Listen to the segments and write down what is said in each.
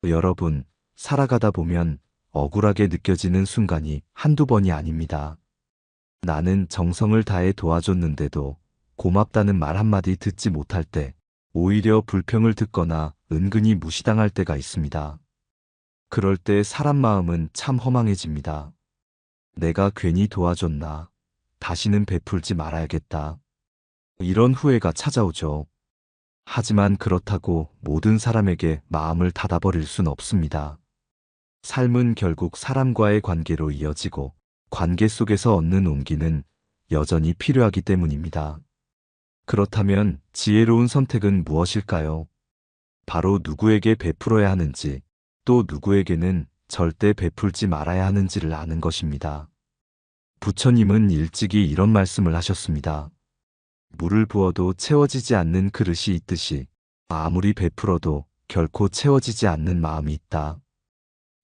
여러분, 살아가다 보면 억울하게 느껴지는 순간이 한두 번이 아닙니다. 나는 정성을 다해 도와줬는데도 고맙다는 말 한마디 듣지 못할 때 오히려 불평을 듣거나 은근히 무시당할 때가 있습니다. 그럴 때 사람 마음은 참 허망해집니다. 내가 괜히 도와줬나? 다시는 베풀지 말아야겠다. 이런 후회가 찾아오죠. 하지만 그렇다고 모든 사람에게 마음을 닫아버릴 순 없습니다. 삶은 결국 사람과의 관계로 이어지고 관계 속에서 얻는 온기는 여전히 필요하기 때문입니다. 그렇다면 지혜로운 선택은 무엇일까요? 바로 누구에게 베풀어야 하는지, 또 누구에게는 절대 베풀지 말아야 하는지를 아는 것입니다. 부처님은 일찍이 이런 말씀을 하셨습니다. 물을 부어도 채워지지 않는 그릇이 있듯이 아무리 베풀어도 결코 채워지지 않는 마음이 있다.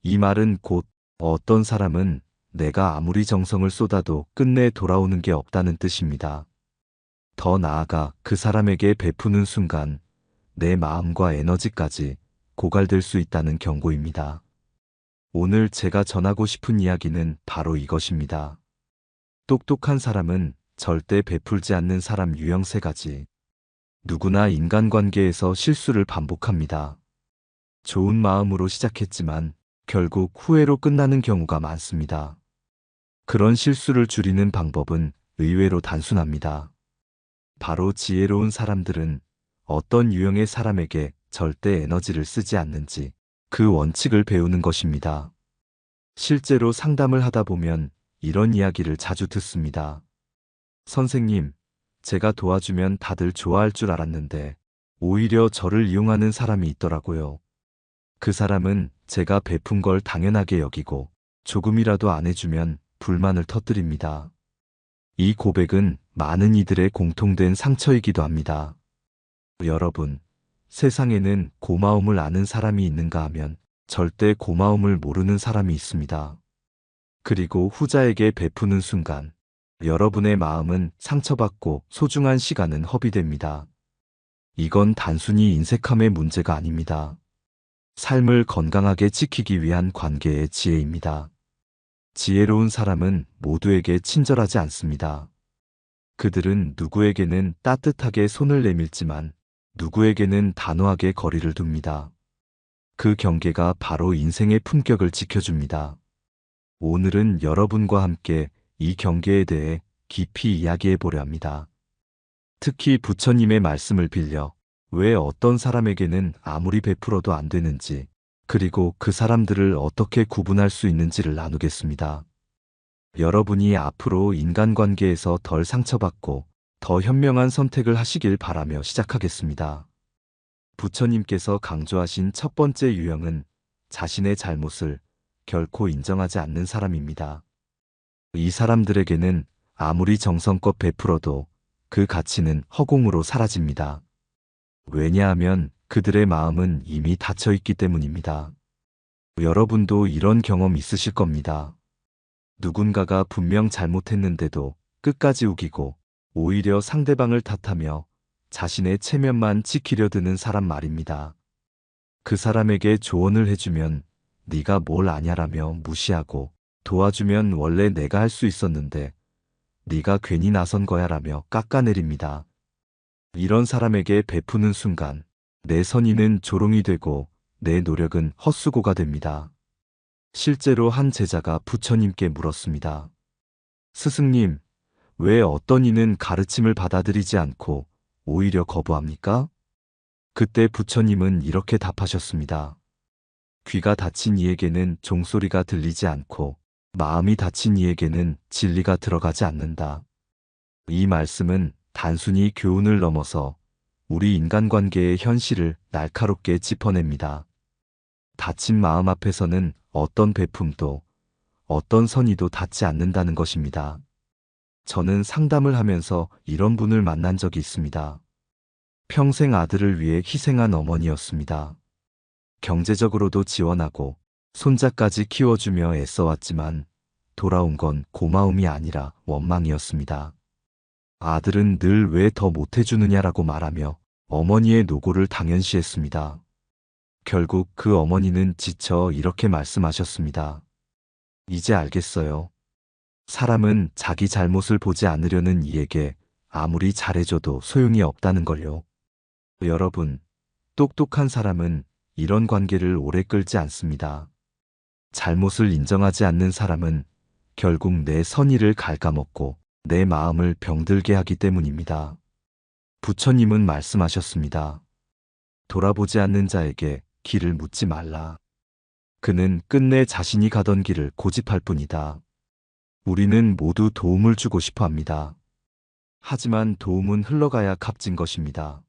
이 말은 곧 어떤 사람은 내가 아무리 정성을 쏟아도 끝내 돌아오는 게 없다는 뜻입니다. 더 나아가 그 사람에게 베푸는 순간 내 마음과 에너지까지 고갈될 수 있다는 경고입니다. 오늘 제가 전하고 싶은 이야기는 바로 이것입니다. 똑똑한 사람은 절대 베풀지 않는 사람 유형 3가지. 누구나 인간관계에서 실수를 반복합니다. 좋은 마음으로 시작했지만 결국 후회로 끝나는 경우가 많습니다. 그런 실수를 줄이는 방법은 의외로 단순합니다. 바로 지혜로운 사람들은 어떤 유형의 사람에게 절대 에너지를 쓰지 않는지 그 원칙을 배우는 것입니다. 실제로 상담을 하다 보면 이런 이야기를 자주 듣습니다. 선생님, 제가 도와주면 다들 좋아할 줄 알았는데 오히려 저를 이용하는 사람이 있더라고요. 그 사람은 제가 베푼 걸 당연하게 여기고 조금이라도 안 해주면 불만을 터뜨립니다. 이 고백은 많은 이들의 공통된 상처이기도 합니다. 여러분, 세상에는 고마움을 아는 사람이 있는가 하면 절대 고마움을 모르는 사람이 있습니다. 그리고 후자에게 베푸는 순간 여러분의 마음은 상처받고 소중한 시간은 허비됩니다. 이건 단순히 인색함의 문제가 아닙니다. 삶을 건강하게 지키기 위한 관계의 지혜입니다. 지혜로운 사람은 모두에게 친절하지 않습니다. 그들은 누구에게는 따뜻하게 손을 내밀지만 누구에게는 단호하게 거리를 둡니다. 그 경계가 바로 인생의 품격을 지켜줍니다. 오늘은 여러분과 함께 이 경계에 대해 깊이 이야기해 보려 합니다. 특히 부처님의 말씀을 빌려 왜 어떤 사람에게는 아무리 베풀어도 안 되는지, 그리고 그 사람들을 어떻게 구분할 수 있는지를 나누겠습니다. 여러분이 앞으로 인간관계에서 덜 상처받고 더 현명한 선택을 하시길 바라며 시작하겠습니다. 부처님께서 강조하신 첫 번째 유형은 자신의 잘못을 결코 인정하지 않는 사람입니다. 이 사람들에게는 아무리 정성껏 베풀어도 그 가치는 허공으로 사라집니다. 왜냐하면 그들의 마음은 이미 닫혀 있기 때문입니다. 여러분도 이런 경험 있으실 겁니다. 누군가가 분명 잘못했는데도 끝까지 우기고 오히려 상대방을 탓하며 자신의 체면만 지키려 드는 사람 말입니다. 그 사람에게 조언을 해주면 네가 뭘 아냐라며 무시하고 도와주면 원래 내가 할 수 있었는데 네가 괜히 나선 거야라며 깎아내립니다. 이런 사람에게 베푸는 순간 내 선의는 조롱이 되고 내 노력은 헛수고가 됩니다. 실제로 한 제자가 부처님께 물었습니다. 스승님, 왜 어떤 이는 가르침을 받아들이지 않고 오히려 거부합니까? 그때 부처님은 이렇게 답하셨습니다. 귀가 닫힌 이에게는 종소리가 들리지 않고 마음이 닫힌 이에게는 진리가 들어가지 않는다. 이 말씀은 단순히 교훈을 넘어서 우리 인간관계의 현실을 날카롭게 짚어냅니다. 닫힌 마음 앞에서는 어떤 베품도 어떤 선의도 닿지 않는다는 것입니다. 저는 상담을 하면서 이런 분을 만난 적이 있습니다. 평생 아들을 위해 희생한 어머니였습니다. 경제적으로도 지원하고 손자까지 키워주며 애써왔지만 돌아온 건 고마움이 아니라 원망이었습니다. 아들은 늘 왜 더 못해주느냐라고 말하며 어머니의 노고를 당연시했습니다. 결국 그 어머니는 지쳐 이렇게 말씀하셨습니다. 이제 알겠어요. 사람은 자기 잘못을 보지 않으려는 이에게 아무리 잘해줘도 소용이 없다는 걸요. 여러분, 똑똑한 사람은 이런 관계를 오래 끌지 않습니다. 잘못을 인정하지 않는 사람은 결국 내 선의를 갉아먹고 내 마음을 병들게 하기 때문입니다. 부처님은 말씀하셨습니다. 돌아보지 않는 자에게 길을 묻지 말라. 그는 끝내 자신이 가던 길을 고집할 뿐이다. 우리는 모두 도움을 주고 싶어 합니다. 하지만 도움은 흘러가야 값진 것입니다.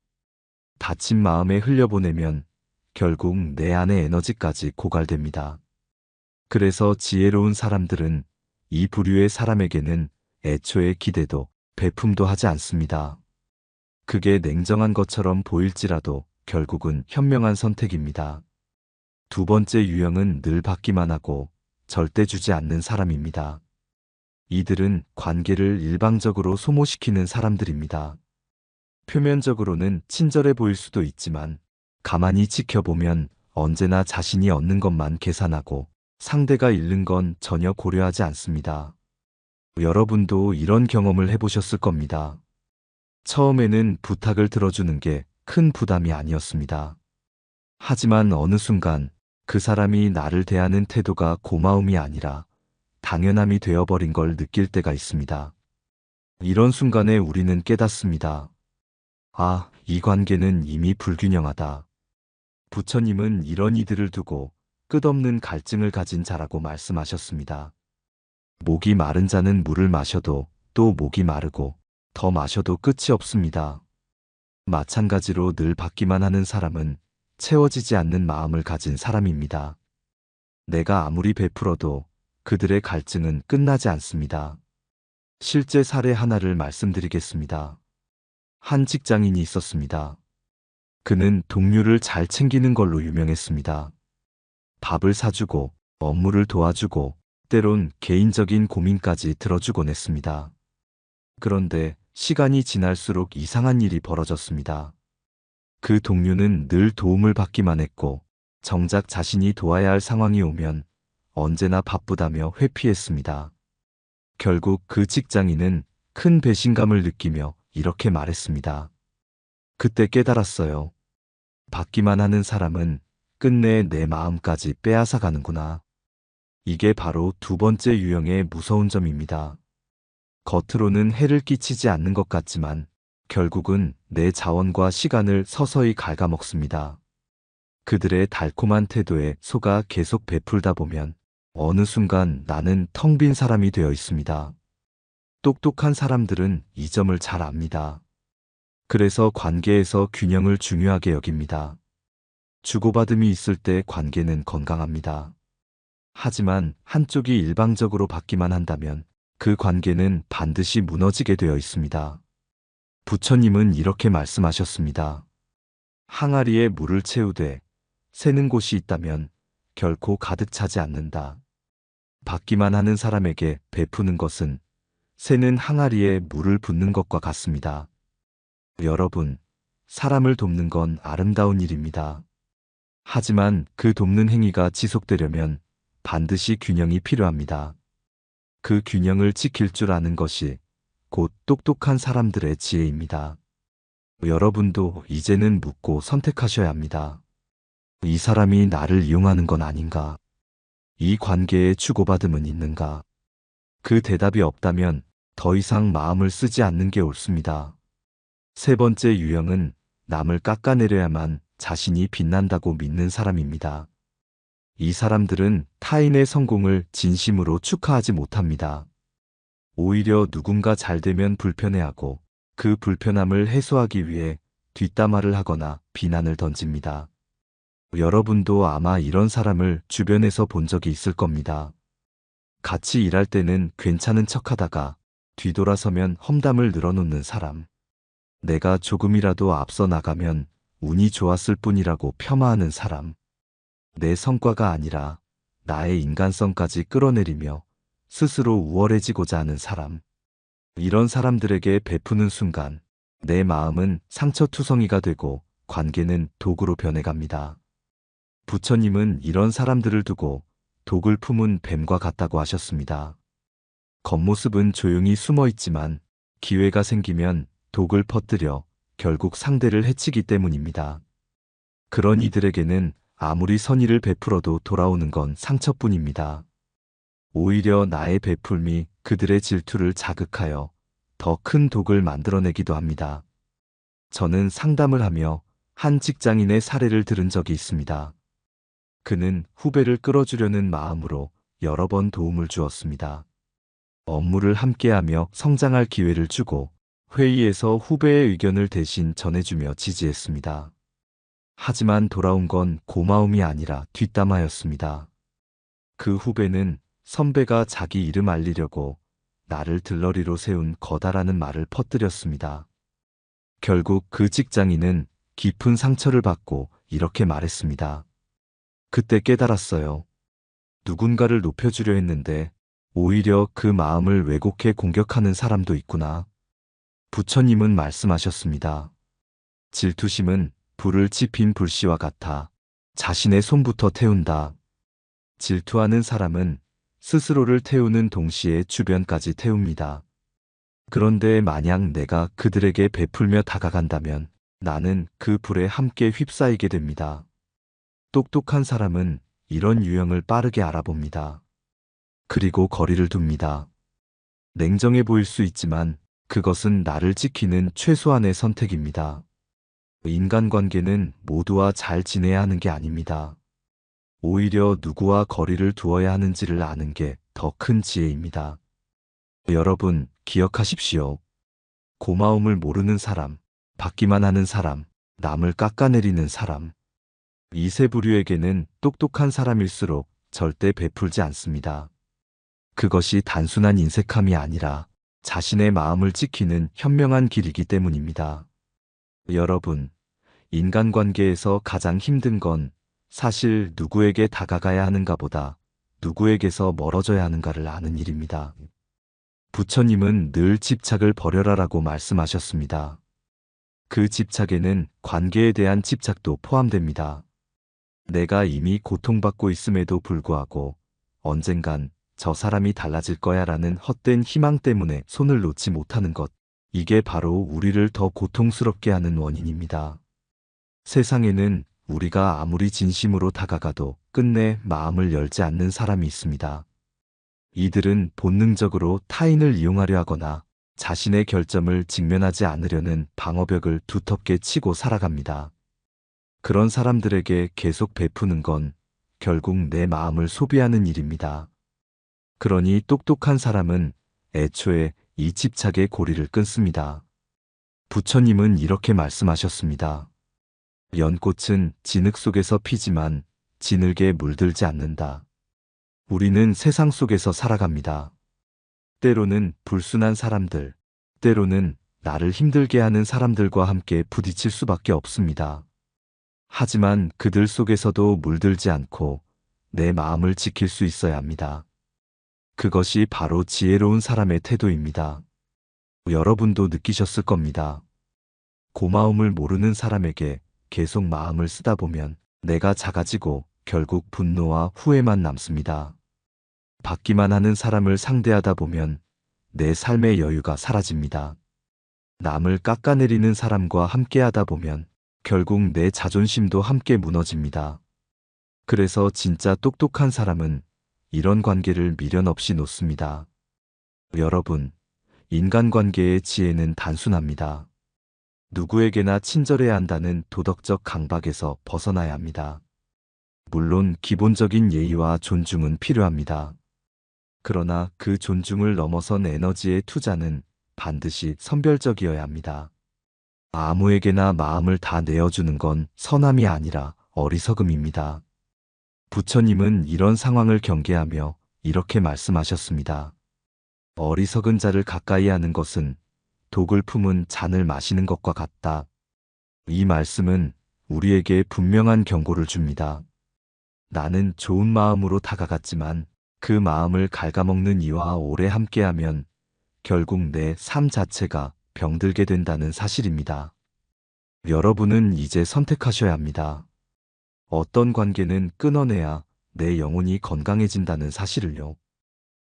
다친 마음에 흘려보내면 결국 내 안의 에너지까지 고갈됩니다. 그래서 지혜로운 사람들은 이 부류의 사람에게는 애초에 기대도 베품도 하지 않습니다. 그게 냉정한 것처럼 보일지라도 결국은 현명한 선택입니다. 두 번째 유형은 늘 받기만 하고 절대 주지 않는 사람입니다. 이들은 관계를 일방적으로 소모시키는 사람들입니다. 표면적으로는 친절해 보일 수도 있지만 가만히 지켜보면 언제나 자신이 얻는 것만 계산하고 상대가 잃는 건 전혀 고려하지 않습니다. 여러분도 이런 경험을 해보셨을 겁니다. 처음에는 부탁을 들어주는 게 큰 부담이 아니었습니다. 하지만 어느 순간 그 사람이 나를 대하는 태도가 고마움이 아니라 당연함이 되어버린 걸 느낄 때가 있습니다. 이런 순간에 우리는 깨닫습니다. 아, 이 관계는 이미 불균형하다. 부처님은 이런 이들을 두고 끝없는 갈증을 가진 자라고 말씀하셨습니다. 목이 마른 자는 물을 마셔도 또 목이 마르고 더 마셔도 끝이 없습니다. 마찬가지로 늘 받기만 하는 사람은 채워지지 않는 마음을 가진 사람입니다. 내가 아무리 베풀어도 그들의 갈증은 끝나지 않습니다. 실제 사례 하나를 말씀드리겠습니다. 한 직장인이 있었습니다. 그는 동료를 잘 챙기는 걸로 유명했습니다. 밥을 사주고 업무를 도와주고 때론 개인적인 고민까지 들어주곤 했습니다. 그런데 시간이 지날수록 이상한 일이 벌어졌습니다. 그 동료는 늘 도움을 받기만 했고 정작 자신이 도와야 할 상황이 오면 언제나 바쁘다며 회피했습니다. 결국 그 직장인은 큰 배신감을 느끼며 이렇게 말했습니다. 그때 깨달았어요. 받기만 하는 사람은 끝내 내 마음까지 빼앗아 가는구나. 이게 바로 두 번째 유형의 무서운 점입니다. 겉으로는 해를 끼치지 않는 것 같지만 결국은 내 자원과 시간을 서서히 갉아먹습니다. 그들의 달콤한 태도에 속아 계속 베풀다 보면 어느 순간 나는 텅 빈 사람이 되어 있습니다. 똑똑한 사람들은 이 점을 잘 압니다. 그래서 관계에서 균형을 중요하게 여깁니다. 주고받음이 있을 때 관계는 건강합니다. 하지만 한쪽이 일방적으로 받기만 한다면 그 관계는 반드시 무너지게 되어 있습니다. 부처님은 이렇게 말씀하셨습니다. 항아리에 물을 채우되 새는 곳이 있다면 결코 가득 차지 않는다. 받기만 하는 사람에게 베푸는 것은 새는 항아리에 물을 붓는 것과 같습니다. 여러분, 사람을 돕는 건 아름다운 일입니다. 하지만 그 돕는 행위가 지속되려면 반드시 균형이 필요합니다. 그 균형을 지킬 줄 아는 것이 곧 똑똑한 사람들의 지혜입니다. 여러분도 이제는 묻고 선택하셔야 합니다. 이 사람이 나를 이용하는 건 아닌가? 이 관계에 주고받음은 있는가? 그 대답이 없다면 더 이상 마음을 쓰지 않는 게 옳습니다. 세 번째 유형은 남을 깎아내려야만 자신이 빛난다고 믿는 사람입니다. 이 사람들은 타인의 성공을 진심으로 축하하지 못합니다. 오히려 누군가 잘 되면 불편해하고 그 불편함을 해소하기 위해 뒷담화를 하거나 비난을 던집니다. 여러분도 아마 이런 사람을 주변에서 본 적이 있을 겁니다. 같이 일할 때는 괜찮은 척하다가 뒤돌아서면 험담을 늘어놓는 사람. 내가 조금이라도 앞서 나가면 운이 좋았을 뿐이라고 폄하하는 사람. 내 성과가 아니라 나의 인간성까지 끌어내리며 스스로 우월해지고자 하는 사람. 이런 사람들에게 베푸는 순간 내 마음은 상처투성이가 되고 관계는 독으로 변해갑니다. 부처님은 이런 사람들을 두고 독을 품은 뱀과 같다고 하셨습니다. 겉모습은 조용히 숨어 있지만 기회가 생기면 독을 퍼뜨려 결국 상대를 해치기 때문입니다. 그런 이들에게는 아무리 선의를 베풀어도 돌아오는 건 상처뿐입니다. 오히려 나의 베풀미 그들의 질투를 자극하여 더 큰 독을 만들어내기도 합니다. 저는 상담을 하며 한 직장인의 사례를 들은 적이 있습니다. 그는 후배를 끌어주려는 마음으로 여러 번 도움을 주었습니다. 업무를 함께하며 성장할 기회를 주고 회의에서 후배의 의견을 대신 전해주며 지지했습니다. 하지만 돌아온 건 고마움이 아니라 뒷담화였습니다. 그 후배는 선배가 자기 이름 알리려고 나를 들러리로 세운 거다라는 말을 퍼뜨렸습니다. 결국 그 직장인은 깊은 상처를 받고 이렇게 말했습니다. 그때 깨달았어요. 누군가를 높여주려 했는데 오히려 그 마음을 왜곡해 공격하는 사람도 있구나. 부처님은 말씀하셨습니다. 질투심은 불을 지핀 불씨와 같아 자신의 손부터 태운다. 질투하는 사람은 스스로를 태우는 동시에 주변까지 태웁니다. 그런데 만약 내가 그들에게 베풀며 다가간다면 나는 그 불에 함께 휩싸이게 됩니다. 똑똑한 사람은 이런 유형을 빠르게 알아봅니다. 그리고 거리를 둡니다. 냉정해 보일 수 있지만 그것은 나를 지키는 최소한의 선택입니다. 인간관계는 모두와 잘 지내야 하는 게 아닙니다. 오히려 누구와 거리를 두어야 하는지를 아는 게 더 큰 지혜입니다. 여러분, 기억하십시오. 고마움을 모르는 사람, 받기만 하는 사람, 남을 깎아내리는 사람. 이 세 부류에게는 똑똑한 사람일수록 절대 베풀지 않습니다. 그것이 단순한 인색함이 아니라 자신의 마음을 지키는 현명한 길이기 때문입니다. 여러분, 인간관계에서 가장 힘든 건 사실 누구에게 다가가야 하는가 보다 누구에게서 멀어져야 하는가를 아는 일입니다. 부처님은 늘 집착을 버려라라고 말씀하셨습니다. 그 집착에는 관계에 대한 집착도 포함됩니다. 내가 이미 고통받고 있음에도 불구하고 언젠간 저 사람이 달라질 거야 라는 헛된 희망 때문에 손을 놓지 못하는 것, 이게 바로 우리를 더 고통스럽게 하는 원인입니다. 세상에는 우리가 아무리 진심으로 다가가도 끝내 마음을 열지 않는 사람이 있습니다. 이들은 본능적으로 타인을 이용하려 하거나 자신의 결점을 직면하지 않으려는 방어벽을 두텁게 치고 살아갑니다. 그런 사람들에게 계속 베푸는 건 결국 내 마음을 소비하는 일입니다. 그러니 똑똑한 사람은 애초에 이 집착의 고리를 끊습니다. 부처님은 이렇게 말씀하셨습니다. 연꽃은 진흙 속에서 피지만 진흙에 물들지 않는다. 우리는 세상 속에서 살아갑니다. 때로는 불순한 사람들, 때로는 나를 힘들게 하는 사람들과 함께 부딪힐 수밖에 없습니다. 하지만 그들 속에서도 물들지 않고 내 마음을 지킬 수 있어야 합니다. 그것이 바로 지혜로운 사람의 태도입니다. 여러분도 느끼셨을 겁니다. 고마움을 모르는 사람에게 계속 마음을 쓰다 보면 내가 작아지고 결국 분노와 후회만 남습니다. 받기만 하는 사람을 상대하다 보면 내 삶의 여유가 사라집니다. 남을 깎아내리는 사람과 함께하다 보면 결국 내 자존심도 함께 무너집니다. 그래서 진짜 똑똑한 사람은 이런 관계를 미련 없이 놓습니다. 여러분, 인간관계의 지혜는 단순합니다. 누구에게나 친절해야 한다는 도덕적 강박에서 벗어나야 합니다. 물론 기본적인 예의와 존중은 필요합니다. 그러나 그 존중을 넘어선 에너지의 투자는 반드시 선별적이어야 합니다. 아무에게나 마음을 다 내어주는 건 선함이 아니라 어리석음입니다. 부처님은 이런 상황을 경계하며 이렇게 말씀하셨습니다. 어리석은 자를 가까이 하는 것은 독을 품은 잔을 마시는 것과 같다. 이 말씀은 우리에게 분명한 경고를 줍니다. 나는 좋은 마음으로 다가갔지만 그 마음을 갉아먹는 이와 오래 함께하면 결국 내 삶 자체가 병들게 된다는 사실입니다. 여러분은 이제 선택하셔야 합니다. 어떤 관계는 끊어내야 내 영혼이 건강해진다는 사실을요.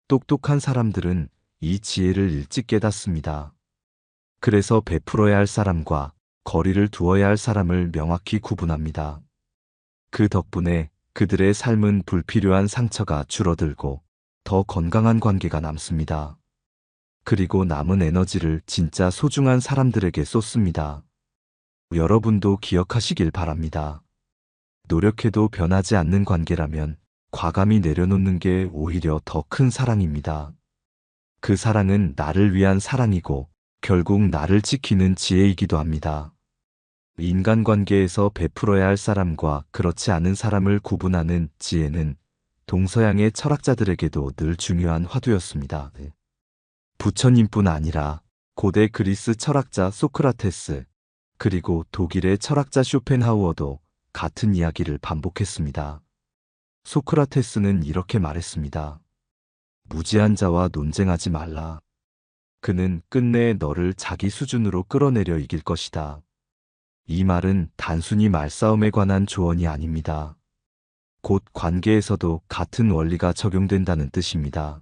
똑똑한 사람들은 이 지혜를 일찍 깨닫습니다. 그래서 베풀어야 할 사람과 거리를 두어야 할 사람을 명확히 구분합니다. 그 덕분에 그들의 삶은 불필요한 상처가 줄어들고 더 건강한 관계가 남습니다. 그리고 남은 에너지를 진짜 소중한 사람들에게 쏟습니다. 여러분도 기억하시길 바랍니다. 노력해도 변하지 않는 관계라면 과감히 내려놓는 게 오히려 더 큰 사랑입니다. 그 사랑은 나를 위한 사랑이고 결국 나를 지키는 지혜이기도 합니다. 인간관계에서 베풀어야 할 사람과 그렇지 않은 사람을 구분하는 지혜는 동서양의 철학자들에게도 늘 중요한 화두였습니다. 부처님뿐 아니라 고대 그리스 철학자 소크라테스, 그리고 독일의 철학자 쇼펜하우어도 같은 이야기를 반복했습니다. 소크라테스는 이렇게 말했습니다. 무지한 자와 논쟁하지 말라. 그는 끝내 너를 자기 수준으로 끌어내려 이길 것이다. 이 말은 단순히 말싸움에 관한 조언이 아닙니다. 곧 관계에서도 같은 원리가 적용된다는 뜻입니다.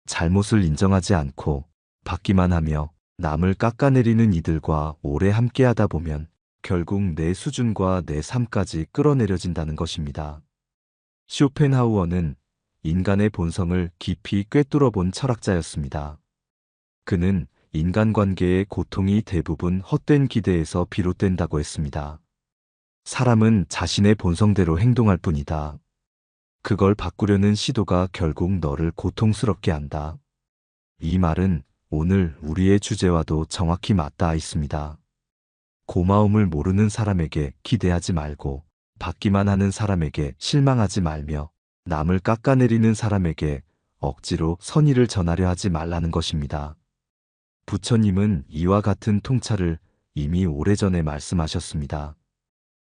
잘못을 인정하지 않고 받기만 하며 남을 깎아내리는 이들과 오래 함께하다 보면 결국 내 수준과 내 삶까지 끌어내려진다는 것입니다. 쇼펜하우어는 인간의 본성을 깊이 꿰뚫어 본 철학자였습니다. 그는 인간관계의 고통이 대부분 헛된 기대에서 비롯된다고 했습니다. 사람은 자신의 본성대로 행동할 뿐이다. 그걸 바꾸려는 시도가 결국 너를 고통스럽게 한다. 이 말은 오늘 우리의 주제와도 정확히 맞닿아 있습니다. 고마움을 모르는 사람에게 기대하지 말고 받기만 하는 사람에게 실망하지 말며 남을 깎아내리는 사람에게 억지로 선의를 전하려 하지 말라는 것입니다. 부처님은 이와 같은 통찰을 이미 오래전에 말씀하셨습니다.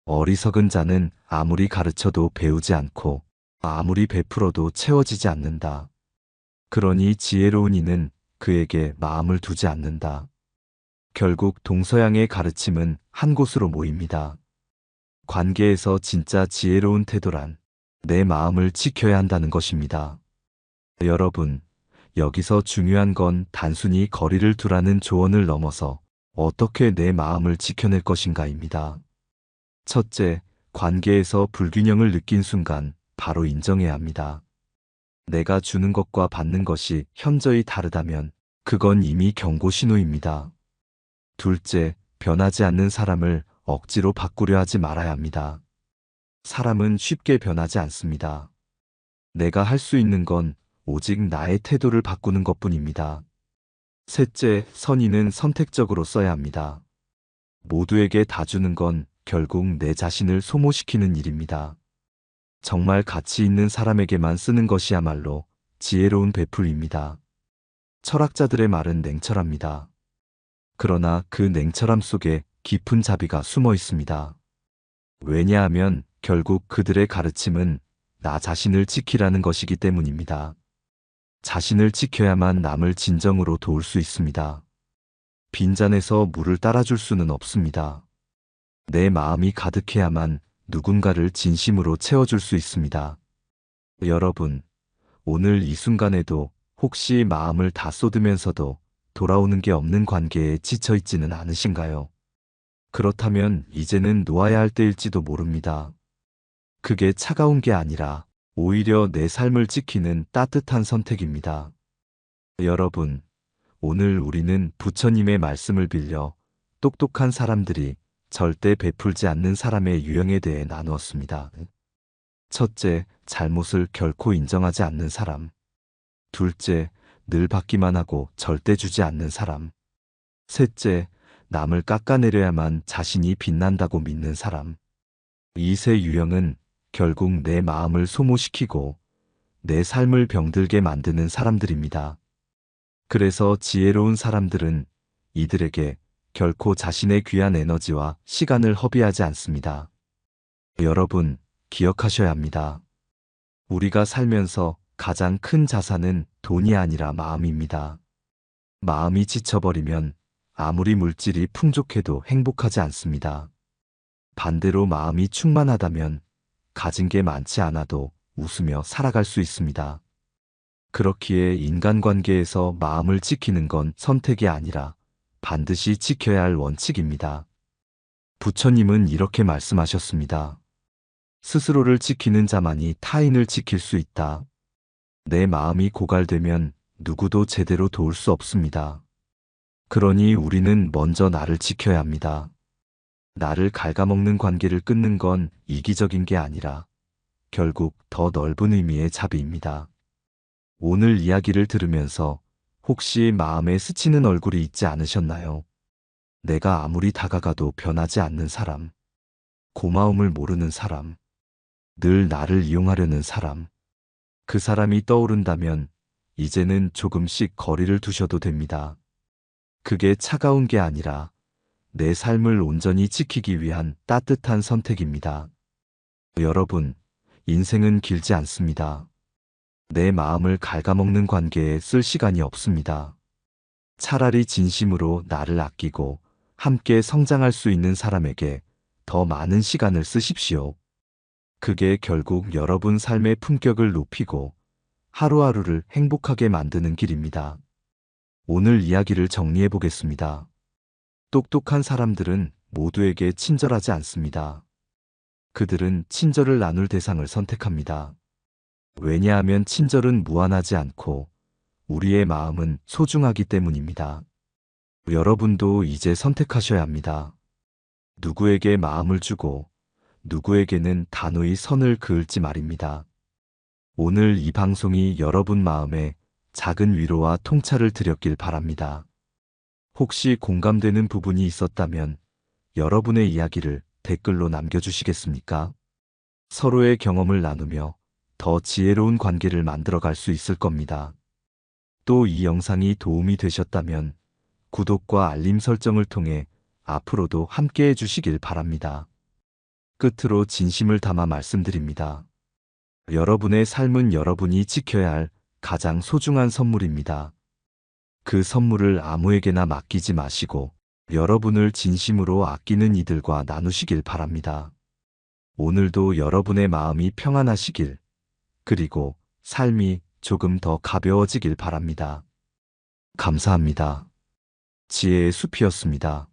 어리석은 자는 아무리 가르쳐도 배우지 않고 아무리 베풀어도 채워지지 않는다. 그러니 지혜로운 이는 그에게 마음을 두지 않는다. 결국 동서양의 가르침은 한 곳으로 모입니다. 관계에서 진짜 지혜로운 태도란 내 마음을 지켜야 한다는 것입니다. 여러분, 여기서 중요한 건 단순히 거리를 두라는 조언을 넘어서 어떻게 내 마음을 지켜낼 것인가입니다. 첫째, 관계에서 불균형을 느낀 순간 바로 인정해야 합니다. 내가 주는 것과 받는 것이 현저히 다르다면 그건 이미 경고 신호입니다. 둘째, 변하지 않는 사람을 억지로 바꾸려 하지 말아야 합니다. 사람은 쉽게 변하지 않습니다. 내가 할 수 있는 건 오직 나의 태도를 바꾸는 것뿐입니다. 셋째, 선의는 선택적으로 써야 합니다. 모두에게 다 주는 건 결국 내 자신을 소모시키는 일입니다. 정말 가치 있는 사람에게만 쓰는 것이야말로 지혜로운 베풀입니다. 철학자들의 말은 냉철합니다. 그러나 그 냉철함 속에 깊은 자비가 숨어 있습니다. 왜냐하면 결국 그들의 가르침은 나 자신을 지키라는 것이기 때문입니다. 자신을 지켜야만 남을 진정으로 도울 수 있습니다. 빈잔에서 물을 따라줄 수는 없습니다. 내 마음이 가득해야만 누군가를 진심으로 채워줄 수 있습니다. 여러분, 오늘 이 순간에도 혹시 마음을 다 쏟으면서도 돌아오는 게 없는 관계에 지쳐있지는 않으신가요? 그렇다면 이제는 놓아야 할 때일지도 모릅니다. 그게 차가운 게 아니라 오히려 내 삶을 지키는 따뜻한 선택입니다. 여러분, 오늘 우리는 부처님의 말씀을 빌려 똑똑한 사람들이 절대 베풀지 않는 사람의 유형에 대해 나누었습니다. 첫째, 잘못을 결코 인정하지 않는 사람. 둘째, 늘 받기만 하고 절대 주지 않는 사람. 셋째, 남을 깎아내려야만 자신이 빛난다고 믿는 사람. 이 세 유형은 결국 내 마음을 소모시키고 내 삶을 병들게 만드는 사람들입니다. 그래서 지혜로운 사람들은 이들에게 결코 자신의 귀한 에너지와 시간을 허비하지 않습니다. 여러분, 기억하셔야 합니다. 우리가 살면서 가장 큰 자산은 돈이 아니라 마음입니다. 마음이 지쳐버리면 아무리 물질이 풍족해도 행복하지 않습니다. 반대로 마음이 충만하다면 가진 게 많지 않아도 웃으며 살아갈 수 있습니다. 그렇기에 인간관계에서 마음을 지키는 건 선택이 아니라 반드시 지켜야 할 원칙입니다. 부처님은 이렇게 말씀하셨습니다. 스스로를 지키는 자만이 타인을 지킬 수 있다. 내 마음이 고갈되면 누구도 제대로 도울 수 없습니다. 그러니 우리는 먼저 나를 지켜야 합니다. 나를 갉아먹는 관계를 끊는 건 이기적인 게 아니라 결국 더 넓은 의미의 자비입니다. 오늘 이야기를 들으면서 혹시 마음에 스치는 얼굴이 있지 않으셨나요? 내가 아무리 다가가도 변하지 않는 사람, 고마움을 모르는 사람, 늘 나를 이용하려는 사람. 그 사람이 떠오른다면 이제는 조금씩 거리를 두셔도 됩니다. 그게 차가운 게 아니라 내 삶을 온전히 지키기 위한 따뜻한 선택입니다. 여러분, 인생은 길지 않습니다. 내 마음을 갉아먹는 관계에 쓸 시간이 없습니다. 차라리 진심으로 나를 아끼고 함께 성장할 수 있는 사람에게 더 많은 시간을 쓰십시오. 그게 결국 여러분 삶의 품격을 높이고 하루하루를 행복하게 만드는 길입니다. 오늘 이야기를 정리해 보겠습니다. 똑똑한 사람들은 모두에게 친절하지 않습니다. 그들은 친절을 나눌 대상을 선택합니다. 왜냐하면 친절은 무한하지 않고 우리의 마음은 소중하기 때문입니다. 여러분도 이제 선택하셔야 합니다. 누구에게 마음을 주고 누구에게는 단호히 선을 그을지 말입니다. 오늘 이 방송이 여러분 마음에 작은 위로와 통찰을 드렸길 바랍니다. 혹시 공감되는 부분이 있었다면 여러분의 이야기를 댓글로 남겨주시겠습니까? 서로의 경험을 나누며 더 지혜로운 관계를 만들어갈 수 있을 겁니다. 또 이 영상이 도움이 되셨다면 구독과 알림 설정을 통해 앞으로도 함께 해주시길 바랍니다. 끝으로 진심을 담아 말씀드립니다. 여러분의 삶은 여러분이 지켜야 할 가장 소중한 선물입니다. 그 선물을 아무에게나 맡기지 마시고 여러분을 진심으로 아끼는 이들과 나누시길 바랍니다. 오늘도 여러분의 마음이 평안하시길, 그리고 삶이 조금 더 가벼워지길 바랍니다. 감사합니다. 지혜의 숲이었습니다.